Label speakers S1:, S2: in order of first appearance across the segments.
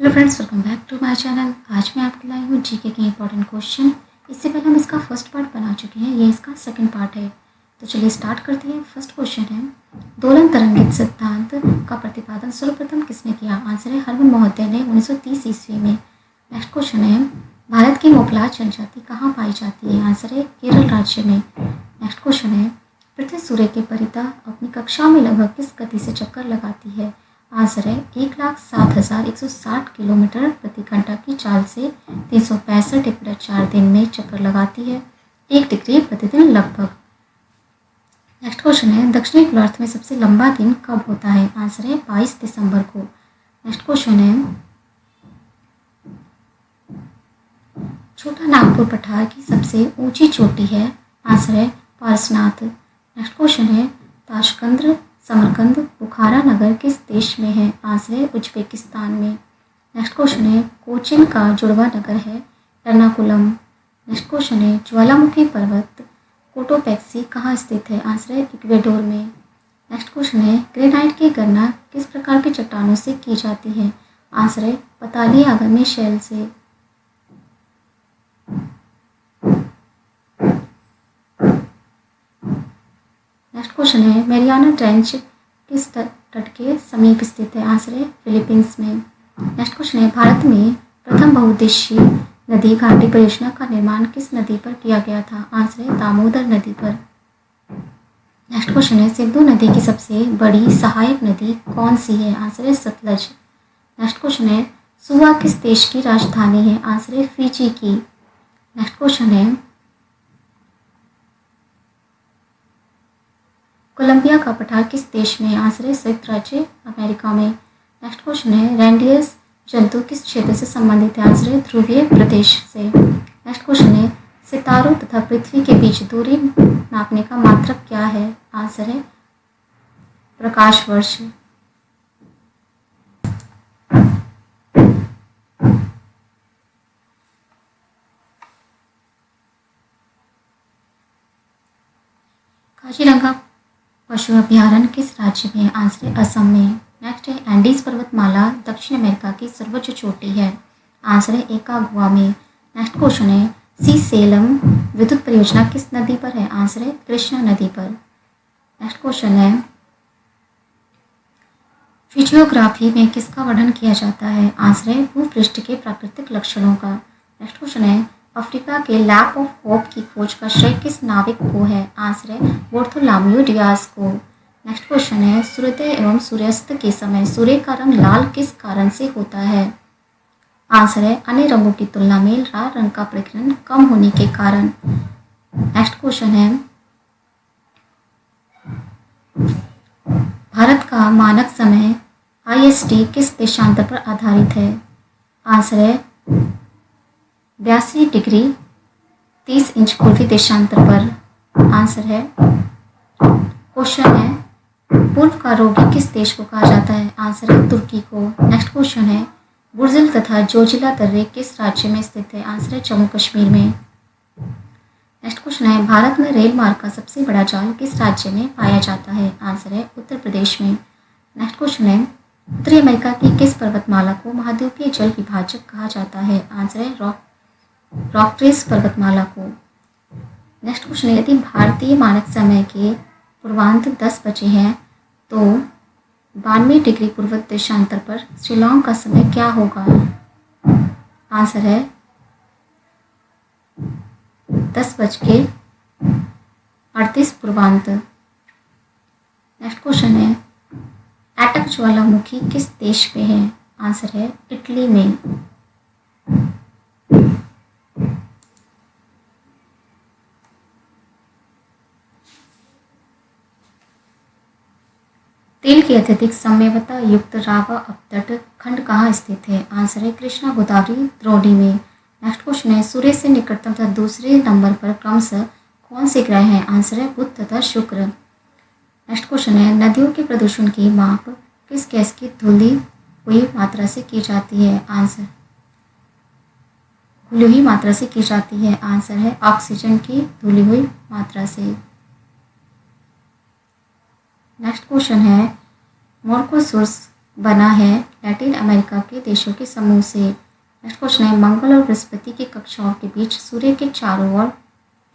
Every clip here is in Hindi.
S1: Hello friends, welcome back to my channel. आज मैं आपके लाई हूँ जीके के इंपॉर्टेंट क्वेश्चन। इससे पहले हम इसका फर्स्ट पार्ट बना चुके हैं, ये इसका सेकंड पार्ट है। तो चलिए स्टार्ट करते हैं। फर्स्ट क्वेश्चन है, दोलन तरंगित सिद्धांत का प्रतिपादन सर्वप्रथम किसने किया? आंसर है हर्मन मोहिते ने 1930 ईस्वी में। नेक्स्ट क्वेश्चन है, भारत की मोपलाज जनजाति कहाँ पाई जाती है? आंसर है केरल राज्य में। नेक्स्ट क्वेश्चन है, पृथ्वी सूर्य के परितः अपनी कक्षा में लगभग किस गति से चक्कर लगाती है? आंसर है 1,07,160 किलोमीटर प्रति घंटा की चाल से 365.4 दिन में चक्कर लगाती है, 1 डिग्री प्रतिदिन लगभग। नेक्स्ट क्वेश्चन है, दक्षिणी गोलार्ध में सबसे लंबा दिन कब होता है? आंसर है 22 दिसंबर को। नेक्स्ट क्वेश्चन है, छोटा नागपुर पठार की सबसे ऊंची चोटी है? आंसर है पारसनाथ। नेक्स्ट क्वेश्चन है, ताशकंद समरकंद बुखारा नगर किस देश में है? आंसर है उज्बेकिस्तान में। नेक्स्ट क्वेश्चन है, कोचिन का जुड़वा नगर है एर्नाकुलम। नेक्स्ट क्वेश्चन है, ज्वालामुखी पर्वत कोटोपैक्सी कहाँ स्थित है? आंसर है इक्वेडोर में। नेक्स्ट क्वेश्चन है, ग्रेनाइट की गणना किस प्रकार की चट्टानों से की जाती है? आंसर है पताली आगामी शैल से। नेक्स्ट क्वेश्चन है, मैरियाना ट्रेंच किस तट के समीप स्थित है? आंसर है फिलीपींस में। नेक्स्ट क्वेश्चन है, भारत में प्रथम बहुउद्देशीय नदी घाटी परियोजना का निर्माण किस नदी पर किया गया था? आंसर है दामोदर नदी पर। नेक्स्ट क्वेश्चन है, सिंधु नदी की सबसे बड़ी सहायक नदी कौन सी है? आंसर है सतलज। नेक्स्ट क्वेश्चन है, सुवा किस देश की राजधानी है? आंसर है फिजी की। नेक्स्ट क्वेश्चन है, कोलंबिया का पठार किस देश में है? आंसर है संयुक्त राज्य अमेरिका में। नेक्स्ट क्वेश्चन है, रैंडियस जंतु किस क्षेत्र से संबंधित है? आंसर है ध्रुवीय प्रदेश से। नेक्स्ट क्वेश्चन है, सितारों तथा पृथ्वी के बीच दूरी नापने का मात्रक क्या है? आंसर है प्रकाश वर्ष। काजीरंगा पशु अभ्यारण्य किस राज्य में है? आंसर है असम में। नेक्स्ट है, एंडीज पर्वतमाला दक्षिण अमेरिका की सर्वोच्च चोटी है? आंसर है एकागुआ में। नेक्स्ट क्वेश्चन है, सी सेलम विद्युत परियोजना किस नदी पर है? आंसर है कृष्णा नदी पर। नेक्स्ट क्वेश्चन है, फिजियोग्राफी में किसका वर्णन किया जाता है? आंसर है भूपृष्ठ के प्राकृतिक लक्षणों का। नेक्स्ट क्वेश्चन है, अफ्रीका के लैप ऑफ होप की खोज का श्रेय किस नाविक को है? आंसर है बार्थोलोम्यू डियाज को। नेक्स्ट क्वेश्चन है, सूर्योदय एवं सूर्यास्त के समय सूर्य का रंग लाल किस कारण से होता है? आंसर है अन्य रंगों की तुलना में लाल रंग का प्रकीर्णन कम होने के कारण। नेक्स्ट क्वेश्चन है, भारत का मानक समय IST किस देशांतर पर आधारित है? आंसर है 82 डिग्री 30 इंच पूर्वी देशांतर पर। आंसर है। क्वेश्चन है, पूर्व का रोगी किस देश को कहा जाता है? आंसर है तुर्की को। नेक्स्ट क्वेश्चन है, बुर्जिल तथा जोजिला दर्रे किस राज्य में स्थित है? आंसर है जम्मू कश्मीर में। नेक्स्ट क्वेश्चन है, भारत में रेल मार्ग का सबसे बड़ा जाल किस राज्य में पाया जाता है? आंसर है उत्तर प्रदेश में। नेक्स्ट क्वेश्चन है, उत्तरी अमेरिका की किस पर्वतमाला को महाद्वीपीय जल विभाजक कहा जाता है? आंसर है रॉकट्रेस पर्वतमाला को। नेक्स्ट क्वेश्चन है, यदि भारतीय मानक समय के पूर्वांत 10 बजे हैं तो 92 डिग्री पूर्व देशांतर पर शिलोंग का समय क्या होगा? आंसर है 10:38 पूर्वांत। नेक्स्ट क्वेश्चन है, एटक ज्वालामुखी किस देश में है? आंसर है इटली में। तेल की अत्यधिक साम्यवता युक्त रावा अपतट खंड कहाँ स्थित है? आंसर है कृष्णा गोदावरी द्रोणी में। नेक्स्ट क्वेश्चन है, सूर्य से निकटतम तथा दूसरे नंबर पर क्रमशः कौन से ग्रह हैं? आंसर है बुध तथा शुक्र। नेक्स्ट क्वेश्चन है, नदियों के प्रदूषण की माप किस गैस की धुली हुई मात्रा से की जाती है? आंसर धुली हुई मात्रा से की जाती है। आंसर है ऑक्सीजन की धुली हुई मात्रा से। नेक्स्ट क्वेश्चन है, मोरकोसोर्स बना है लैटिन अमेरिका के देशों के समूह से। नेक्स्ट क्वेश्चन है, मंगल और बृहस्पति की कक्षाओं के बीच सूर्य के चारों ओर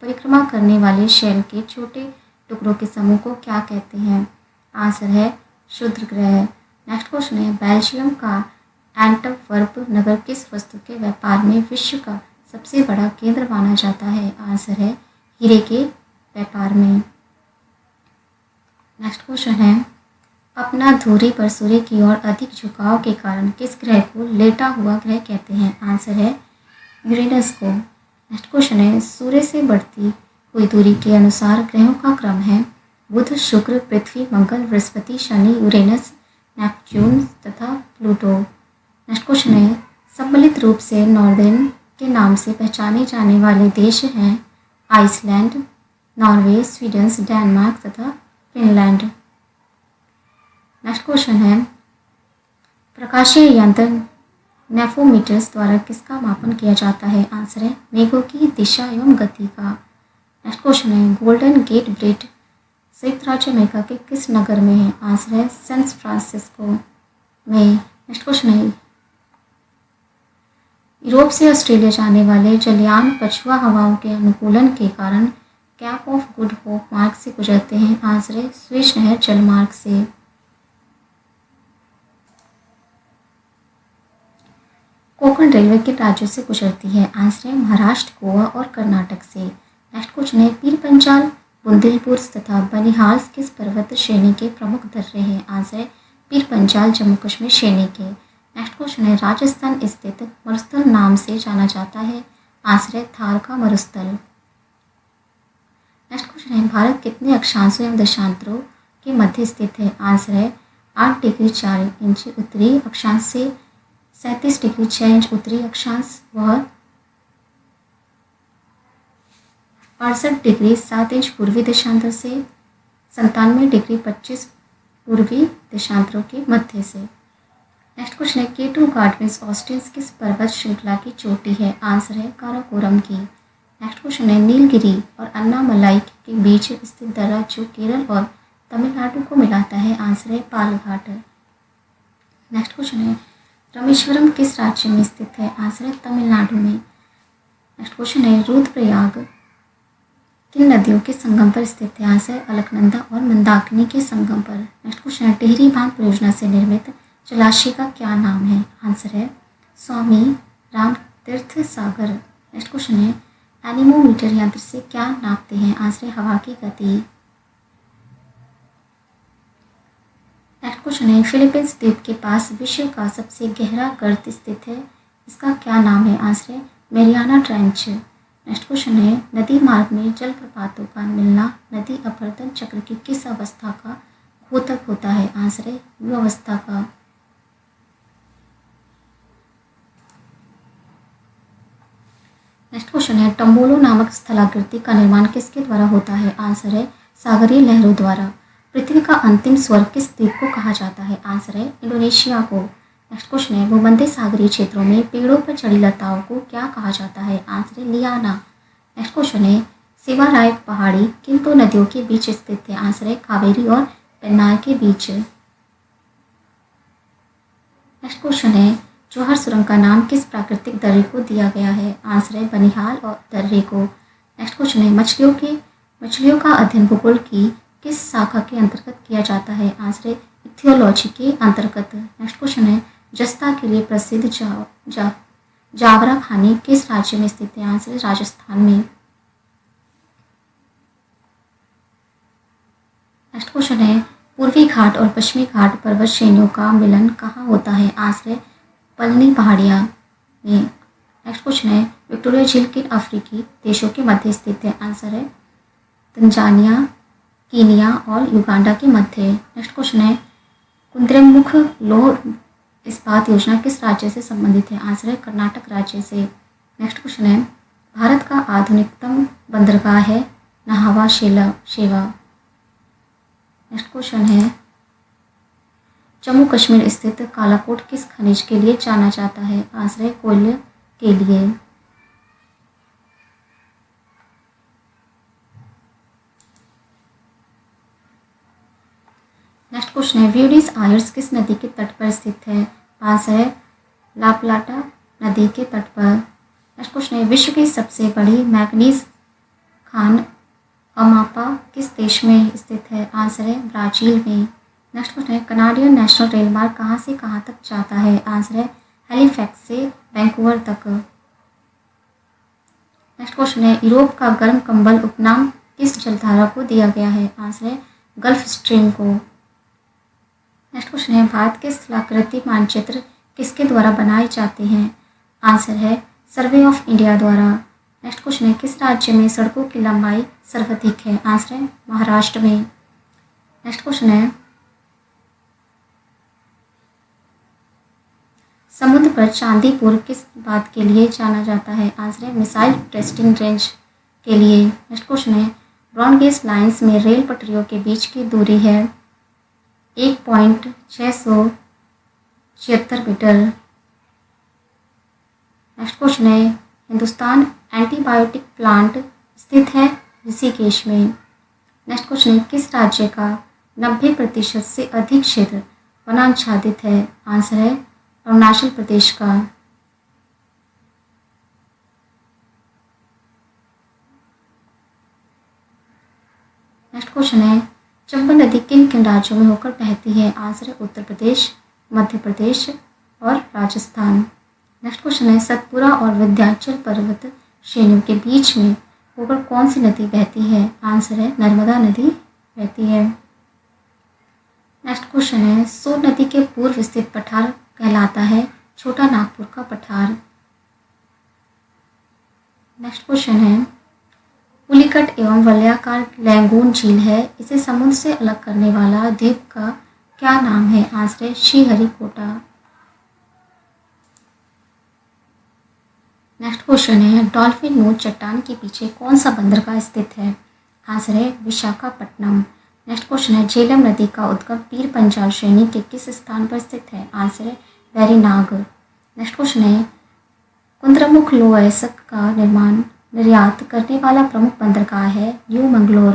S1: परिक्रमा करने वाले शेल के छोटे टुकड़ों के समूह को क्या कहते हैं? आंसर है क्षुद्र ग्रह। नेक्स्ट क्वेश्चन है, बेल्जियम का एंटवर्प नगर किस वस्तु के व्यापार में विश्व का सबसे बड़ा केंद्र माना जाता है? आंसर है हीरे के व्यापार में। नेक्स्ट क्वेश्चन है, अपना धुरी पर सूर्य की ओर अधिक झुकाव के कारण किस ग्रह को लेटा हुआ ग्रह कहते हैं? आंसर है यूरेनस को। नेक्स्ट क्वेश्चन है, सूर्य से बढ़ती हुई दूरी के अनुसार ग्रहों का क्रम है बुध, शुक्र, पृथ्वी, मंगल, बृहस्पति, शनि, यूरेनस, नेपच्यून तथा प्लूटो। नेक्स्ट क्वेश्चन है, सम्मिलित रूप से नॉर्देन के नाम से पहचाने जाने वाले देश हैं आइसलैंड, नॉर्वे, स्वीडन, डेनमार्क तथा फिनलैंड। नेक्स्ट क्वेश्चन है, प्रकाशीय यंत्र नेफोमीटर्स द्वारा किसका मापन किया जाता है? आंसर है मेघों की दिशा एवं गति का। नेक्स्ट क्वेश्चन है, गोल्डन गेट ब्रिज संयुक्त राज्य अमेरिका के किस नगर में है? आंसर है सैन फ्रांसिस्को में। नेक्स्ट क्वेश्चन है, यूरोप से ऑस्ट्रेलिया जाने वाले जलयान पछुआ हवाओं के अनुकूलन के कारण कैप ऑफ गुड होप मार्ग से गुजरते हैं? आंसर है स्विस नहर जलमार्ग से। कोंकण रेलवे किन राज्यों से गुजरती है? आंसर है महाराष्ट्र, गोवा और कर्नाटक से। नेक्स्ट क्वेश्चन है, पीर पंजाल, बुंदेलपुर तथा बनिहाल किस पर्वत श्रेणी के प्रमुख दर्रे हैं? आंसर है पीर पंजाल जम्मू कश्मीर श्रेणी के। नेक्स्ट क्वेश्चन है, राजस्थान स्थित मरुस्थल नाम से जाना जाता है? आंसर है थार का मरुस्थल। नेक्स्ट क्वेश्चन है, भारत कितने अक्षांशों एवं देशांतरों के मध्य स्थित है? आंसर है 8 डिग्री 4 इंच उत्तरी अक्षांश से 37 डिग्री 6 इंच उत्तरी अक्षांश व 68 डिग्री 7 इंच पूर्वी देशांतर से 97 डिग्री 25 पूर्वी देशांतरों के मध्य से। नेक्स्ट क्वेश्चन है, K2 गार्डविंस ऑस्टिन्स किस पर्वत श्रृंखला की चोटी है? आंसर है काराकोरम की। नेक्स्ट क्वेश्चन है, नीलगिरी और अन्नामलाई के बीच स्थित दर्रा जो केरल और तमिलनाडु को मिलाता है? आंसर है पालघाट। नेक्स्ट क्वेश्चन है, रामेश्वरम किस राज्य में स्थित है? आंसर है तमिलनाडु में। नेक्स्ट क्वेश्चन है, रुद्रप्रयाग किन नदियों के संगम पर स्थित है? आंसर है अलकनंदा और मंदाकिनी के संगम पर। नेक्स्ट क्वेश्चन है, टिहरी बांध परियोजना से निर्मित जलाशय का क्या नाम है? आंसर है स्वामी राम तीर्थ सागर। नेक्स्ट क्वेश्चन है, एनीमोमीटर यंत्र से क्या नापते हैं? आंसर है हवा की गति। नेक्स्ट क्वेश्चन है, फिलीपींस द्वीप के पास विश्व का सबसे गहरा गर्त स्थित है, इसका क्या नाम है? आंसर है मेरियाना ट्रेंच। नेक्स्ट क्वेश्चन है, नदी मार्ग में जलप्रपातों का मिलना नदी अपरदन चक्र की किस अवस्था का घोतक होता है? आंसर है यु अवस्था का। नेक्स्ट क्वेश्चन है, टम्बोलो नामक स्थलाकृति का निर्माण किसके द्वारा होता है? आंसर है सागरीय लहरों द्वारा। पृथ्वी का अंतिम स्वर्ग किस द्वीप को कहा जाता है? आंसर है इंडोनेशिया को। नेक्स्ट क्वेश्चन है, भूमध्य सागरीय क्षेत्रों में पेड़ों पर चढ़ी लताओं को क्या कहा जाता है? आंसर है लियाना। नेक्स्ट क्वेश्चन है, शिवाराय पहाड़ी किन दो नदियों के बीच स्थित है? आंसर है कावेरी और पेन्नार के बीच। नेक्स्ट क्वेश्चन है, जौहर सुरंग का नाम किस प्राकृतिक दर्रे को दिया गया है? आंसर है बनिहाल और दर्रे को। नेक्स्ट क्वेश्चन है, मछलियों का अध्ययन भूगोल की किस शाखा के अंतर्गत किया जाता है? आंसर है इथियोलॉजी के अंतर्गत। नेक्स्ट क्वेश्चन है, जस्ता के लिए प्रसिद्ध जावरा खानी किस राज्य में स्थित है? आंसर है राजस्थान में। नेक्स्ट क्वेश्चन है, पूर्वी घाट और पश्चिमी घाट पर्वत श्रेणियों का मिलन कहाँ होता है? आंसर है पलनी पहाड़ियाँ में। नेक्स्ट क्वेश्चन है, विक्टोरिया झील किन अफ्रीकी देशों के मध्य स्थित है? आंसर है तंजानिया, कीनिया और युगांडा के मध्य। नेक्स्ट क्वेश्चन है, कुद्रेमुख लौह इस्पात योजना किस राज्य से संबंधित है? आंसर है कर्नाटक राज्य से। नेक्स्ट क्वेश्चन है, भारत का आधुनिकतम बंदरगाह है नाहवा शेवा। नेक्स्ट क्वेश्चन है, जम्मू कश्मीर स्थित कालाकोट किस खनिज के लिए जाना जाता है? आंसर है कोयले के लिए। नेक्स्ट क्वेश्चन है ब्यूनस आयर्स किस नदी के तट पर स्थित है? आंसर है ला प्लाटा नदी के तट पर। नेक्स्ट क्वेश्चन है विश्व की सबसे बड़ी मैग्नीज खान अमापा किस देश में स्थित है? आंसर है ब्राज़ील में। नेक्स्ट क्वेश्चन है कनाडियन नेशनल रेल मार्ग कहाँ से कहाँ तक जाता है? आंसर है हैलिफैक्स से वैंकूवर तक। नेक्स्ट क्वेश्चन है यूरोप का गर्म कंबल उपनाम किस जलधारा को दिया गया है? आंसर है गल्फ स्ट्रीम को। नेक्स्ट क्वेश्चन है भारत के स्थलाकृति मानचित्र किसके द्वारा बनाए जाते हैं? आंसर है सर्वे ऑफ इंडिया द्वारा। नेक्स्ट क्वेश्चन है किस राज्य में सड़कों की लंबाई सर्वाधिक है? आंसर है महाराष्ट्र में। नेक्स्ट क्वेश्चन है समुद्र पर चांदीपुर किस बात के लिए जाना जाता है? आंसर है मिसाइल टेस्टिंग रेंज के लिए। नेक्स्ट क्वेश्चन है ब्रॉड गेज लाइन्स में रेल पटरियों के बीच की दूरी है 1.676 मीटर। नेक्स्ट क्वेश्चन है हिंदुस्तान एंटीबायोटिक प्लांट स्थित है ऋषिकेश में। नेक्स्ट क्वेश्चन है किस राज्य का 90% से अधिक क्षेत्र वनाच्छादित है? आंसर है अरुणाचल प्रदेश का। नेक्स्ट क्वेश्चन है चंबल नदी किन किन राज्यों में होकर बहती है? आंसर है उत्तर प्रदेश, मध्य प्रदेश और राजस्थान। नेक्स्ट क्वेश्चन है सतपुरा और विंध्याचल पर्वत श्रेणियों के बीच में होकर कौन सी नदी बहती है? आंसर है नर्मदा नदी बहती है। नेक्स्ट क्वेश्चन है सोन नदी के पूर्व स्थित पठार कहलाता है छोटा नागपुर का पठार। नेक्स्ट क्वेश्चन है पुलिकट एवं वलयाकार लैंगून झील है, इसे समुद्र से अलग करने वाला द्वीप का क्या नाम है? आंसर है श्रीहरिकोटा। नेक्स्ट क्वेश्चन है डॉल्फिन नोच चट्टान के पीछे कौन सा बंदरगाह स्थित है? आंसर है विशाखापट्टनम। नेक्स्ट क्वेश्चन है झेलम नदी का उद्गम पीर पंजाल श्रेणी के किस स्थान पर स्थित है? आंसर है वेरीनाग। नेक्स्ट क्वेश्चन है कुंद्रमुख लोहयस्क का निर्यात करने वाला प्रमुख बंदरगाह है न्यू मंगलोर।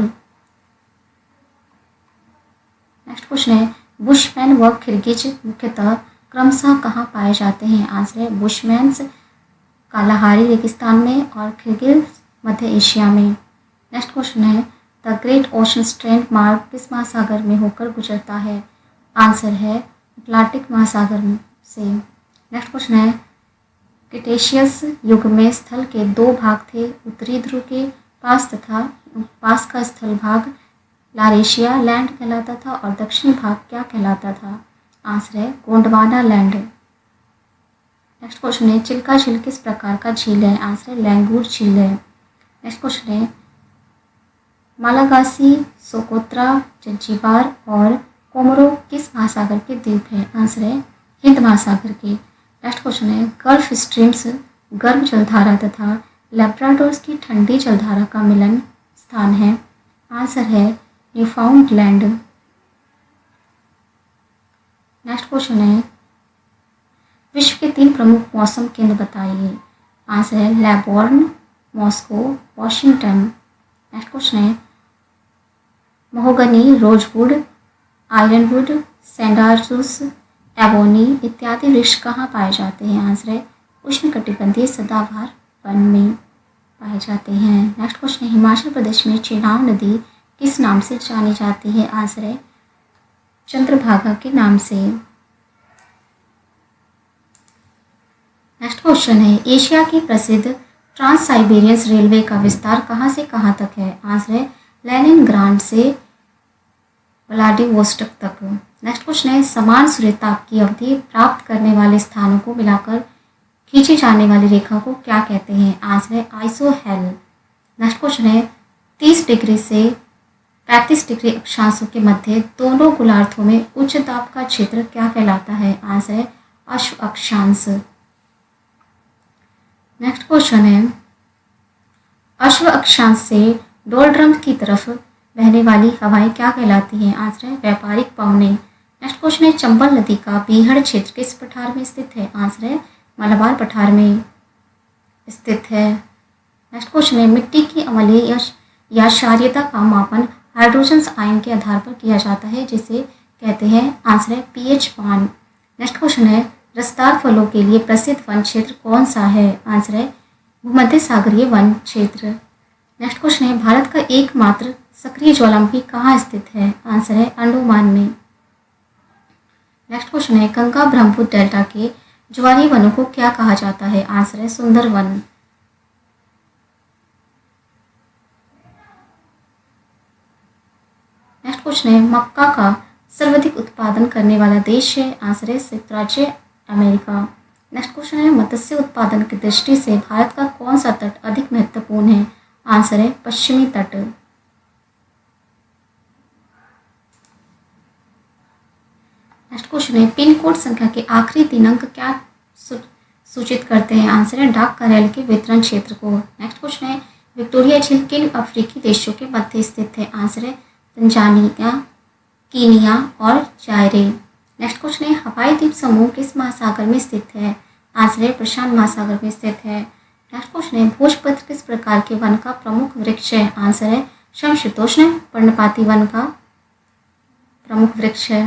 S1: नेक्स्ट क्वेश्चन है बुशमैन व खिरगिज मुख्यतः क्रमशः कहाँ पाए जाते हैं? आंसर है बुशमैन्स कालाहारी रेगिस्तान में और खिरगिज मध्य एशिया में। नेक्स्ट क्वेश्चन है द ग्रेट ओशन स्ट्रेंड मार्ग किस महासागर में होकर गुजरता है? आंसर है अटलांटिक महासागर से। नेक्स्ट क्वेश्चन है क्रिटेशियस युग में स्थल के 2 भाग थे, उत्तरी ध्रुव के पास तथा पास का स्थल भाग लारेशिया लैंड कहलाता था और दक्षिणी भाग क्या कहलाता था? आंसर है गोंडवाना लैंड। नेक्स्ट क्वेश्चन है चिल्का झील किस प्रकार का झील है? आंसर है लैंगूर झील है। नेक्स्ट क्वेश्चन है मालागासी, सोकोत्रा, जंजीबार और कोमोरो किस महासागर के द्वीप हैं? आंसर है हिंद महासागर के। नेक्स्ट क्वेश्चन है गल्फ स्ट्रीम्स गर्म जलधारा तथा लैब्राडोर्स की ठंडी जलधारा का मिलन स्थान है? आंसर है न्यूफाउंडलैंड। नेक्स्ट क्वेश्चन है विश्व के 3 प्रमुख मौसम केंद्र बताइए। आंसर है लैबोर्न, मॉस्को, वॉशिंगटन। नेक्स्ट क्वेश्चन है महोगनी, रोजवुड, आयरनवुड, सैंडार्जुस, एबोनी इत्यादि वृक्ष कहाँ पाए जाते हैं? आंसर है उष्णकटिबंधीय सदाबहार वन में पाए जाते हैं। नेक्स्ट क्वेश्चन है हिमाचल प्रदेश में चेनाब नदी किस नाम से जानी जाती है? आंसर है चंद्रभागा के नाम से। नेक्स्ट क्वेश्चन है एशिया की प्रसिद्ध ट्रांस साइबेरियन रेलवे का विस्तार कहाँ से कहाँ तक है? आंसर है लेनिनग्राड से व्लादिवोस्टोक तक। नेक्स्ट क्वेश्चन है समान सूर्यताप की अवधि प्राप्त करने वाले स्थानों को मिलाकर खींची जाने वाली रेखा को क्या कहते हैं? आंसर है आइसोहेल। नेक्स्ट क्वेश्चन है 30 डिग्री से 35 डिग्री अक्षांशों के मध्य दोनों गोलार्धों में उच्च दाब का क्षेत्र क्या कहलाता है? आंसर है अश्व अक्षांश। नेक्स्ट क्वेश्चन है अश्व अक्षांश से डोलड्रम की तरफ बहने वाली हवाएं क्या कहलाती हैं? आंसर है व्यापारिक पवनें। नेक्स्ट क्वेश्चन है चंबल नदी का बीहड़ क्षेत्र किस पठार में स्थित है? आंसर है मलाबार पठार में स्थित है। नेक्स्ट क्वेश्चन है मिट्टी की अम्लीय या क्षारीयता का मापन हाइड्रोजन आयन के आधार पर किया जाता है जिसे कहते हैं? आंसर है पीएच पान। नेक्स्ट क्वेश्चन है रसदार फलों के लिए प्रसिद्ध वन क्षेत्र कौन सा है? आंसर है भूमध्य सागरीय वन क्षेत्र। नेक्स्ट क्वेश्चन है भारत का एकमात्र सक्रिय ज्वालामुखी कहाँ स्थित है? आंसर है अंडमान में। नेक्स्ट क्वेश्चन है गंगा ब्रह्मपुत्र डेल्टा के ज्वारीय वनों को क्या कहा जाता है? आंसर है सुंदरवन। नेक्स्ट क्वेश्चन है मक्का का सर्वाधिक उत्पादन करने वाला देश है? आंसर है संयुक्त राज्य अमेरिका। नेक्स्ट क्वेश्चन है मत्स्य उत्पादन की दृष्टि से भारत का कौन सा तट अधिक महत्वपूर्ण है? आंसर है पश्चिमी तट। नेक्स्ट क्वेश्चन है पिन कोड संख्या के आखिरी 3 अंक क्या सूचित करते हैं? आंसर है डाक कार्यालय के वितरण क्षेत्र को। नेक्स्ट क्वेश्चन है विक्टोरिया झील किन अफ्रीकी देशों के मध्य स्थित है? आंसर है तंजानिया, कीनिया और जायरे। नेक्स्ट क्वेश्चन है हवाई द्वीप समूह किस महासागर में स्थित है? आंसर है प्रशांत महासागर में स्थित है। नेक्स्ट क्वेश्चन है भोजपत्र किस प्रकार के वन का प्रमुख वृक्ष है? आंसर है समशीतोष्ण पर्णपाती वन का प्रमुख वृक्ष है।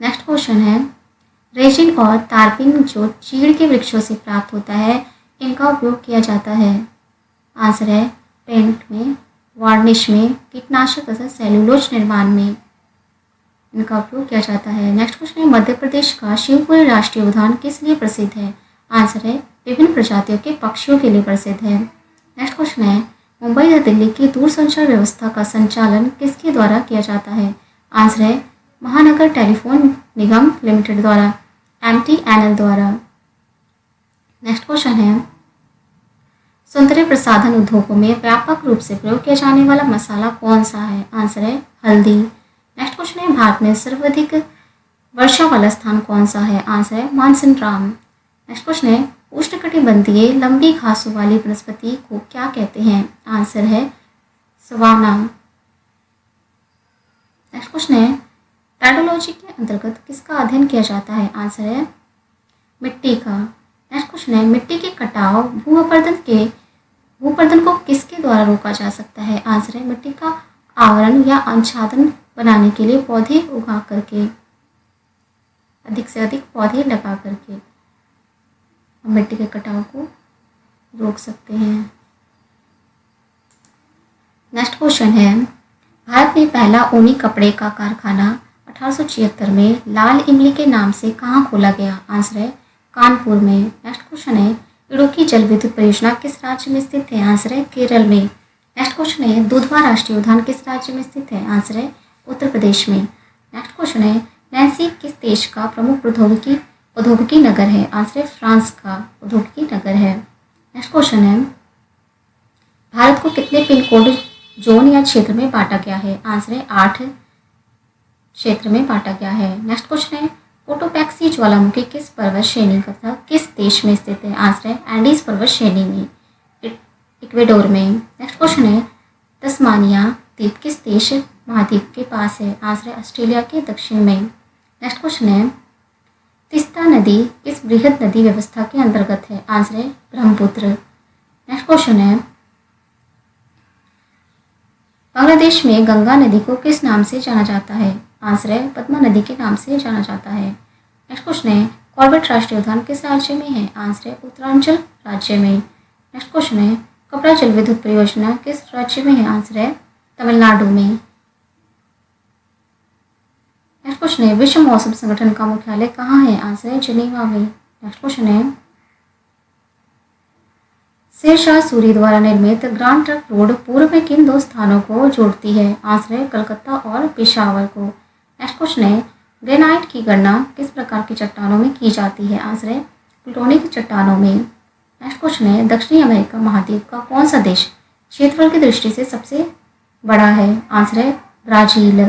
S1: नेक्स्ट क्वेश्चन है रेजिन और तारपिन जो चीड़ के वृक्षों से प्राप्त होता है इनका उपयोग किया जाता है? आंसर है पेंट में, वार्निश में, कीटनाशक तथा सेल्यूलोज निर्माण में इनका उपयोग किया जाता है। नेक्स्ट क्वेश्चन है मध्य प्रदेश का शिवपुरी राष्ट्रीय उद्यान किस लिए प्रसिद्ध है? आंसर है विभिन्न प्रजातियों के पक्षियों के लिए प्रसिद्ध है। नेक्स्ट क्वेश्चन है मुंबई या दिल्ली की दूरसंचार व्यवस्था का संचालन किसके द्वारा किया जाता है? आंसर है महानगर टेलीफोन निगम लिमिटेड द्वारा, MTNL द्वारा। नेक्स्ट क्वेश्चन है सौंदर्य प्रसाधन उद्योगों में व्यापक रूप से प्रयोग किया जाने वाला मसाला कौन सा है? आंसर है हल्दी। नेक्स्ट क्वेश्चन है भारत में सर्वाधिक वर्षा वाला स्थान कौन सा है? आंसर है मानसिनराम। नेक्स्ट क्वेश्चन है उष्णकटिबंधीय लंबी घासों वाली वनस्पति को क्या कहते हैं? आंसर है सवाना। नेक्स्ट क्वेश्चन है पेडोलॉजी के अंतर्गत किसका अध्ययन किया जाता है? आंसर है मिट्टी का। नेक्स्ट क्वेश्चन है मिट्टी के कटाव भूपर्दन को किसके द्वारा रोका जा सकता है? आंसर है मिट्टी का आवरण या आच्छादन बनाने के लिए पौधे उगा करके, अधिक से अधिक पौधे लगा करके हम मिट्टी के कटाव को रोक सकते हैं। नेक्स्ट क्वेश्चन है भारत में पहला ऊनी कपड़े का कारखाना 1876 में लाल इमली के नाम से कहाँ खोला गया? आंसर है कानपुर में। नेक्स्ट क्वेश्चन है इडुक्की जल विद्युत परियोजना किस राज्य में स्थित है? आंसर है केरल में। नेक्स्ट क्वेश्चन है दुधवा राष्ट्रीय उद्यान किस राज्य में स्थित है? आंसर है उत्तर प्रदेश में। नेक्स्ट क्वेश्चन है नैन्सी किस देश का प्रमुख औद्योगिकी नगर है? आंसर है फ्रांस का औद्योगिकी नगर है। नेक्स्ट क्वेश्चन है भारत को कितने पिन कोड जोन या क्षेत्र में बांटा गया है? आंसर है 8 क्षेत्र में बांटा गया है। नेक्स्ट क्वेश्चन है कोटोपैक्सी ज्वालामुखी किस पर्वत श्रेणी तथा किस देश में स्थित है? आंसर है एंडीज पर्वत श्रेणी में, इक्वेडोर में। नेक्स्ट क्वेश्चन है तस्मानिया द्वीप किस देश महाद्वीप के पास है? आंसर है ऑस्ट्रेलिया के दक्षिण में। नेक्स्ट क्वेश्चन है तिस्ता नदी किस बृहद नदी व्यवस्था के अंतर्गत है? आंसर है ब्रह्मपुत्र। नेक्स्ट क्वेश्चन है बांग्लादेश में गंगा नदी को किस नाम से जाना जाता है? आंसर है पद्मा नदी के नाम से जाना जाता है। नेक्स्ट क्वेश्चन है कॉर्बेट राष्ट्रीय उद्यान किस राज्य में है? आंसर है उत्तरांचल राज्य में। नेक्स्ट क्वेश्चन है कपड़ा जल विद्युत परियोजना किस राज्य में है? आंसर है तमिलनाडु में। नेक्स्ट क्वेश्चन है विश्व मौसम संगठन का मुख्यालय कहाँ है? आंसर है जिनेवा में। नेक्स्ट क्वेश्चन है शेरशाह सूरी द्वारा निर्मित ग्रांड ट्रंक रोड पूर्व में किन 2 स्थानों को जोड़ती है? आंसर है कलकत्ता और पेशावर को। नेक्स्ट क्वेश्चन है ग्रेनाइट की गणना किस प्रकार की चट्टानों में की जाती है? आंसर है प्लूटोनिक चट्टानों में। नेक्स्ट क्वेश्चन है दक्षिणी अमेरिका महाद्वीप का कौन सा देश क्षेत्रफल की दृष्टि से सबसे बड़ा है? आंसर है ब्राजील।